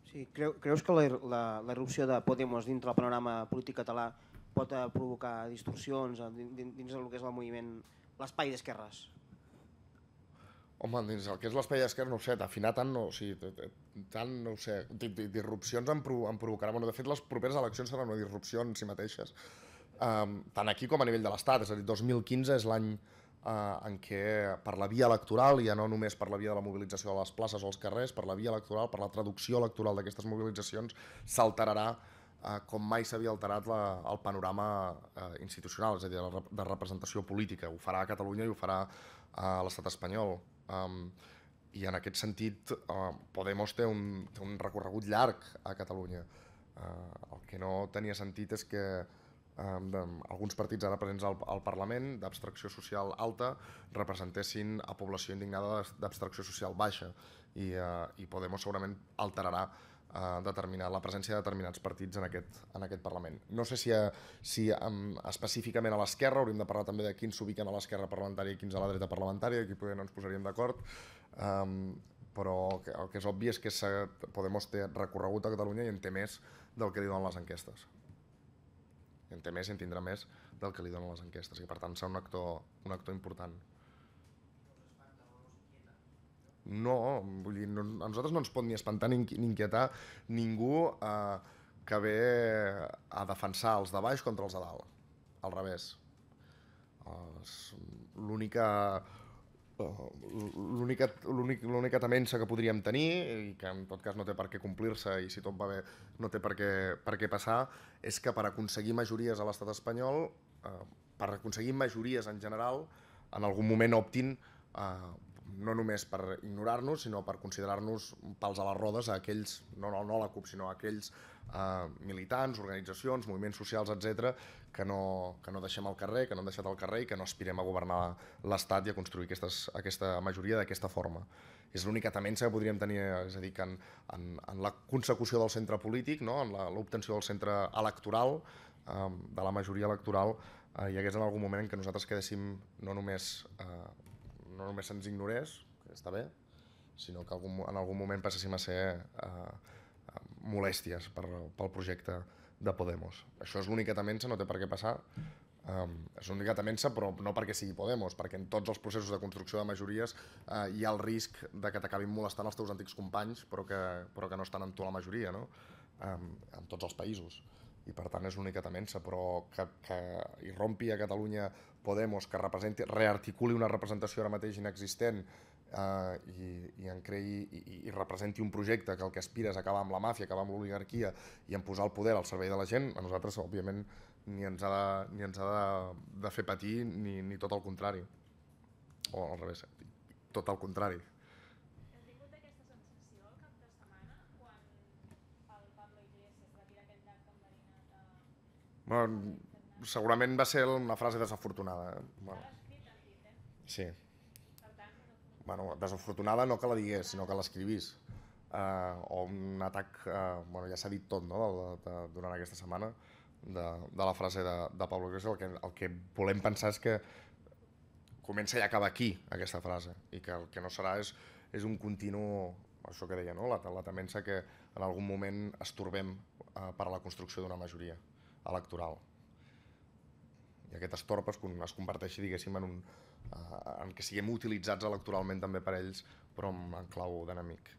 Sí, creus que la irrupció de Podemos dintre del panorama polític català pot provocar distorsions dins del que és el moviment, l'espai d'esquerres? Home, dins el que és l'espai d'esquerra, no ho sé, d'afinar tant no, o sigui, tant no ho sé, disrupcions en provocarà, bueno, de fet les properes eleccions seran una disrupció en si mateixes, tant aquí com a nivell de l'Estat, és a dir, 2015 és l'any en què per la via electoral, i ja no només per la via de la mobilització de les places o els carrers, per la via electoral, per la traducció electoral d'aquestes mobilitzacions, s'alterarà com mai s'havia alterat el panorama institucional, és a dir, de representació política. Ho farà a Catalunya i ho farà a l'estat espanyol. I en aquest sentit Podemos té un recorregut llarg a Catalunya. El que no tenia sentit és que alguns partits ara presents al Parlament d'abstracció social alta representessin a població indignada d'abstracció social baixa, i Podemos segurament alterarà la presència de determinats partits en aquest Parlament. No sé si específicament a l'esquerra, hauríem de parlar també de quins s'ubiquen a l'esquerra parlamentària i quins a la dreta parlamentària, aquí poder no ens posaríem d'acord, però el que és obvi és que Podemos té recorregut a Catalunya i en té més del que li donen les enquestes. En té més i en tindrà més del que li donen les enquestes, i per tant serà un actor important. No, vull dir, a nosaltres no ens pot ni espantar ni inquietar ningú que ve a defensar els de baix contra els de dalt, al revés. L'única temença que podríem tenir, i que en tot cas no té per què complir-se, i si tot va bé no té per què passar, és que per aconseguir majories a l'estat espanyol, per aconseguir majories en general, en algun moment optin no només per ignorar-nos, sinó per considerar-nos pals a les rodes a aquells, no a la CUP, sinó a aquells militants, organitzacions, moviments socials, etc., que no deixem al carrer, que no han deixat al carrer i que no aspirem a governar l'Estat i a construir aquesta majoria d'aquesta forma. És l'única temença que podríem tenir, és a dir, que en la consecució del centre polític, no? En l'obtenció del centre electoral, de la majoria electoral, hi hagués en algun moment en què nosaltres quedéssim no només se'ns ignorés, que està bé, sinó que en algun moment passéssim a ser molèsties pel projecte de Podemos. Això és l'única temença, no té per què passar. És l'única temença, però no perquè sigui Podemos, perquè en tots els processos de construcció de majories hi ha el risc de que t'acabin molestant els teus antics companys, però que no estan en tu la majoria, no? En tots els països. I per tant és l'única temença, però que irrompi a Catalunya Podemos, que rearticuli una representació ara mateix inexistent i en creï i representi un projecte que el que aspira és acabar amb la màfia, acabar amb l'oligarquia i en posar el poder al servei de la gent, a nosaltres òbviament ni ens ha de fer patir ni tot el contrari, o al revés, tot el contrari. Heu tingut aquesta sensació el cap de setmana quan el Pablo Iglesias va tirar aquell dac enverinat a... Bueno, segurament va ser una frase desafortunada. Bueno. L'ha escrit en dit, Sí. Per tant, bueno, desafortunada no que la digués, sinó que l'escrivís. O un atac, ja s'ha dit tot, no? Durant aquesta setmana, de la frase de Pablo Iglesias. El que volem pensar és que comença i acaba aquí, aquesta frase, i que el que no serà és un continu, això que deia, no? La temença que en algun moment es torbem per a la construcció d'una majoria electoral. I aquest estorb es converteixi, diguéssim, en que siguem utilitzats electoralment també per ells, però en clau d'enemic.